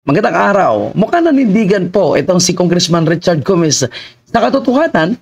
Magandang araw. Mukhang nanindigan po itong si Congressman Richard Gomez sa katotohanan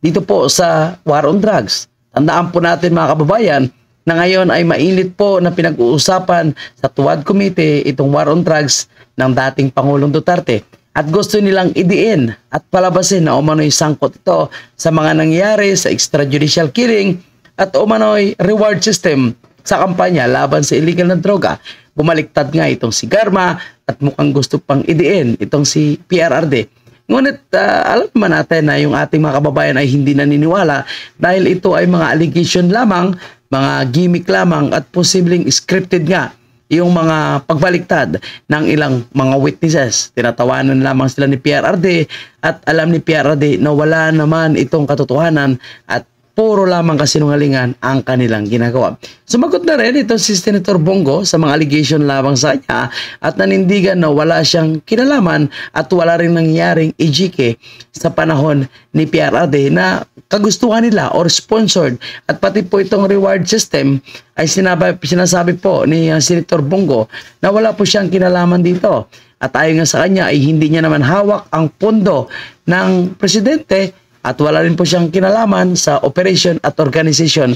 dito po sa War on Drugs. Tandaan po natin mga kababayan na ngayon ay mainit po na pinag-uusapan sa Tuwad Committee itong War on Drugs ng dating Pangulong Duterte. At gusto nilang idiin at palabasin na umano'y sangkot ito sa mga nangyayari sa extrajudicial killing at umano'y reward system sa kampanya laban sa illegal na droga. Bumaliktad nga itong si Garma at mukhang gusto pang idiin itong si PRRD. Ngunit alam naman natin na yung ating mga kababayan ay hindi naniniwala dahil ito ay mga allegation lamang, mga gimmick lamang at posibleng scripted nga yung mga pagbaliktad ng ilang mga witnesses. Tinatawanan lamang sila ni PRRD at alam ni PRRD na wala naman itong katotohanan at puro lamang kasinungalingan ang kanilang ginagawa. Sumagot na rin ito si Senator Bongo sa mga allegation lamang sa kanya at nanindigan na wala siyang kinalaman at wala rin nangyaring EJK sa panahon ni PRRD na kagustuhan nila or sponsored at pati po itong reward system ay sinasabi po ni Senator Bongo na wala po siyang kinalaman dito. At ayon nga sa kanya ay hindi niya naman hawak ang pondo ng presidente at wala rin po siyang kinalaman sa operation at organization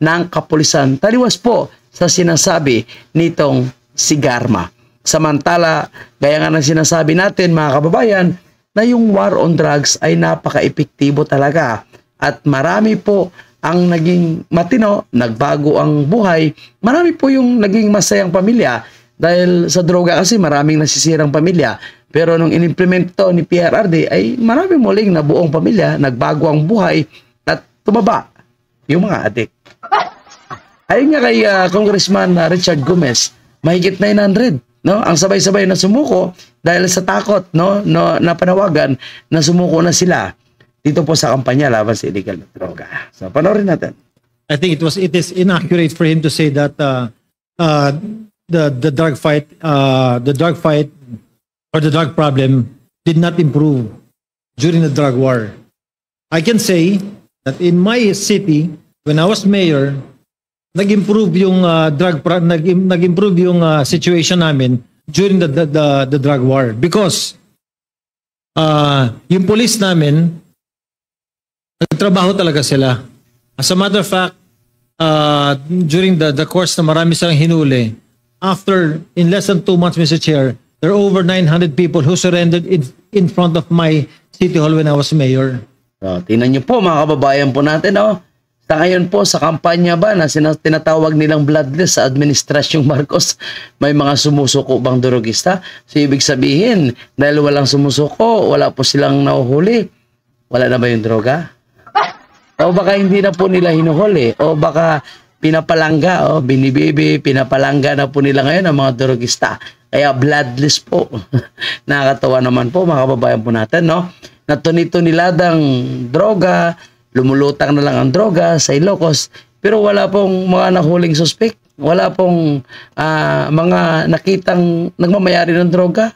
ng kapulisan. Taliwas po sa sinasabi nitong si Garma. Samantala, gaya nga ng sinasabi natin mga kababayan, na yung war on drugs ay napaka-epektibo talaga. At marami po ang naging matino, nagbago ang buhay. Marami po yung naging masayang pamilya dahil sa droga kasi maraming nasisirang pamilya. Pero nung inimplement to ni PRRD ay maraming muling na buong pamilya, nagbago ang buhay at tumaba yung mga adik. Ayun nga kay Congressman Richard Gomez, mahigit 900, no? Ang sabay-sabay na sumuko dahil sa takot, no, na panawagan na sumuko na sila dito po sa kampanya laban sa illegal na droga. So panoorin natin. I think it is inaccurate for him to say that the drug fight or the drug problem did not improve during the drug war. I can say that in my city, when I was mayor, nag-improve yung nag-improve yung situation namin during the drug war because yung police namin nagtrabaho talaga sila. As a matter of fact, during the course na marami silang hinuli, after in less than 2 months, Mr. Chair, there are over 900 people who surrendered in front of my city hall when I was mayor. So, tingnan niyo po mga kababayan po natin, no? Sa ngayon po, sa kampanya ba na tinatawag nilang bloodless sa Administrasyong Marcos, may mga sumusuko bang drogista? So, ibig sabihin, dahil walang sumusuko, wala po silang nahuhuli, wala na ba yung droga? O baka hindi na po nila hinuhuli, o baka pinapalangga, o binibibi, pinapalangga na po nila ngayon ang mga drogista. Kaya bloodless po. Nakakatawa naman po mga kababayan po natin, no? Natuni-tuniladang droga, lumulutang na lang ang droga sa Ilocos, pero wala pong mga nahuling suspect, wala pong mga nakitang nagmamayari ng droga.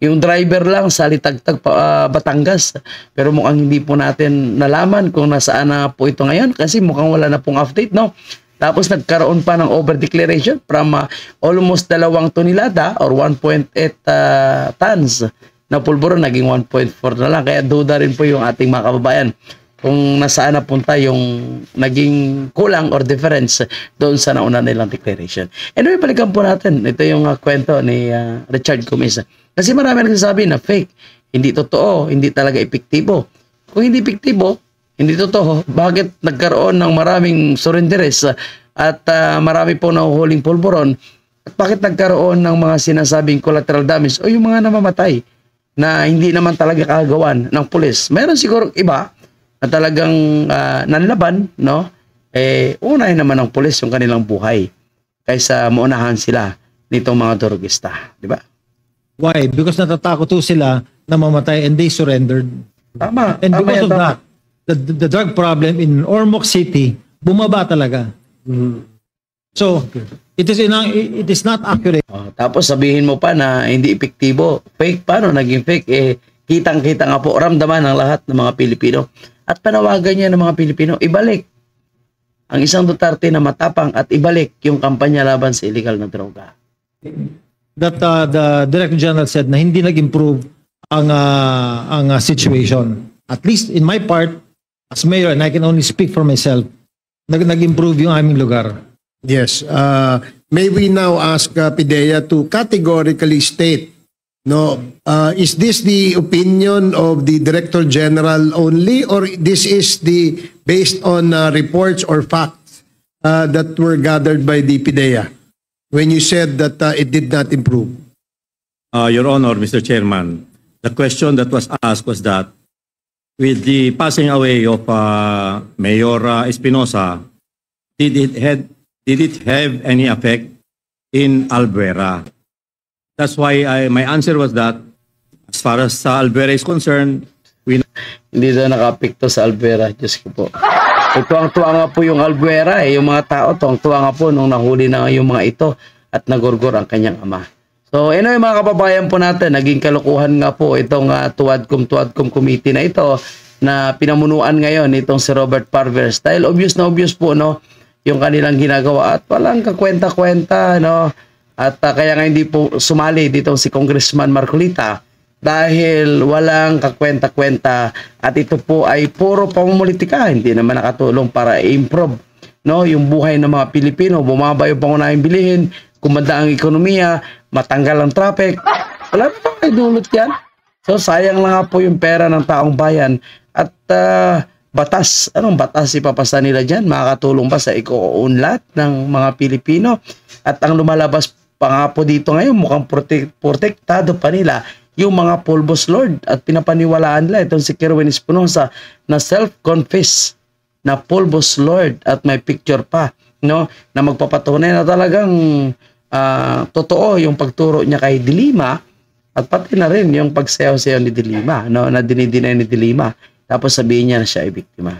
Yung driver lang sa Litagtag, Batangas. Pero mukhang hindi po natin nalaman kung nasaan na po ito ngayon kasi mukhang wala na pong update, no? Tapos nagkaroon pa ng over-declaration from almost 2 tonelada or 1.8 tons na pulburo, naging 1.4 na lang. Kaya duda rin po yung ating mga kababayan kung nasaan na punta yung naging kulang or difference doon sa nauna nilang declaration. Anyway, balikan po natin. Ito yung kwento ni Richard Gomez. Kasi marami nagsasabi na fake, hindi totoo, hindi talaga epektibo. Kung hindi epektibo, hindi totoo, bakit nagkaroon ng maraming surrenderes at marami po nahuhuling pulburon? At bakit nagkaroon ng mga sinasabing collateral damage o yung mga namamatay na hindi naman talaga kagawan ng pulis? Meron siguro iba na talagang nanlaban, no? Unahin naman ng pulis yung kanilang buhay kaysa maunahan sila nitong mga drogista, di ba? Why? Because natatakot to sila na mamatay and they surrendered. Tama. And tama because yan, of tama. that, the drug problem in Ormoc City bumaba talaga. So, it is not accurate. Tapos sabihin mo pa na hindi epektibo. Fake, paano naging fake? Kitang-kita nga po, ramdaman ng lahat ng mga Pilipino. At panawagan niya ng mga Pilipino, ibalik ang isang Duterte na matapang at ibalik yung kampanya laban sa illegal na droga. that the Director General said na hindi nag-improve ang situation. At least in my part, as mayor, and I can only speak for myself, nag-improve yung aming lugar. Yes. May we now ask Pidea to categorically state, no, is this the opinion of the Director General only, or this is based on reports or facts that were gathered by the Pidea when you said that it did not improve? Your Honor, Mr. Chairman, the question that was asked was that with the passing away of Mayor Espinosa, did it have any effect in Albuera? That's why my answer was that as far as Albuera is concerned, Hindi daw nakapikto sa Albuera. Diyos ko po. Tuwang-tuwa nga po yung Albuera eh. Yung mga tao, tuwang-tuwa nga po nung nahuli na yung mga ito at nagurgur ang kanyang ama. So, anyway mga kababayan po natin, naging kalukuhan nga po itong Tuadcom Committee na ito na pinamunuan ngayon itong si Robert Parvers. Dahil obvious na obvious po, no, yung kanilang ginagawa at walang kakwenta-kwenta, no. At kaya nga hindi po sumali ditong si Congressman Marcolita dahil walang kakwenta-kwenta at ito po ay puro pamumulitika, hindi naman nakatulong para i-improve, no, yung buhay ng mga Pilipino. Bumaba yung pangunahing bilihin, kumanda ang ekonomiya, matanggal ang traffic. Wala naman ay dulot yan. So sayang lang nga po yung pera ng taong bayan at batas, anong batas ipapasa nila dyan? Makakatulong ba sa iko-unlad ng mga Pilipino? At ang lumalabas pa nga po dito ngayon, mukhang protektado pa nila yung mga pulbos lord at pinapaniwalaan nila itong si Kerwin Espinosa na self-confess na pulbos lord at may picture pa, no, na magpapatunay na talagang totoo yung pagturo niya kay Dilima at pati na rin yung pagsayaw-sayaw ni Dilima, no, na dinidinay ni Dilima tapos sabihin niya na siya ay biktima.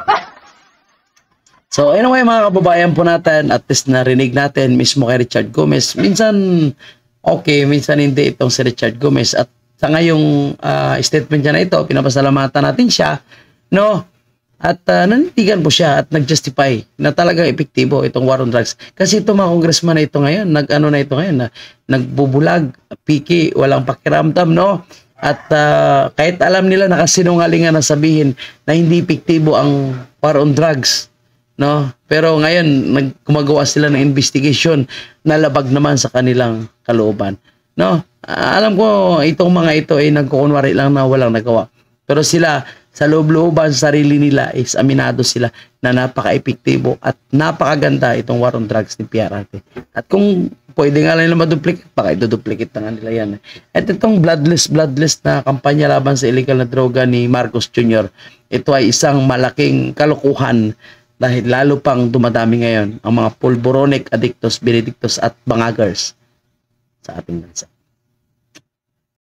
So anyway mga kababayan po natin, at least narinig natin mismo kay Richard Gomez, minsan okay, minsan hindi itong si Richard Gomez, at sa ngayong statement niya na ito, pinapasalamatan natin siya, no? At nanindigan po siya at nag-justify na talagang epektibo itong war on drugs. Kasi itong mga congressman na ito ngayon, nagbubulag, piki, walang pakiramdam, no? At kahit alam nila nakasinungalingan na sabihin na hindi epektibo ang war on drugs, no? Pero ngayon, gumagawa sila ng investigation na labag naman sa kanilang kalooban, no? Alam ko, itong mga ito ay nagkukunwari lang na walang nagawa. Pero sila, sa loob-looban sa sarili nila is aminado sila na napaka-epektibo at napakaganda itong war on drugs ni PRRD. At kung pwede nga lang nila maduplicate, baka iduduplicate na nga nila yan. At itong bloodless na kampanya laban sa illegal na droga ni Marcos Jr., ito ay isang malaking kalukuhan dahil lalo pang dumadami ngayon ang mga pulboronic addictos, benedictos at bangagers sa ating bansa.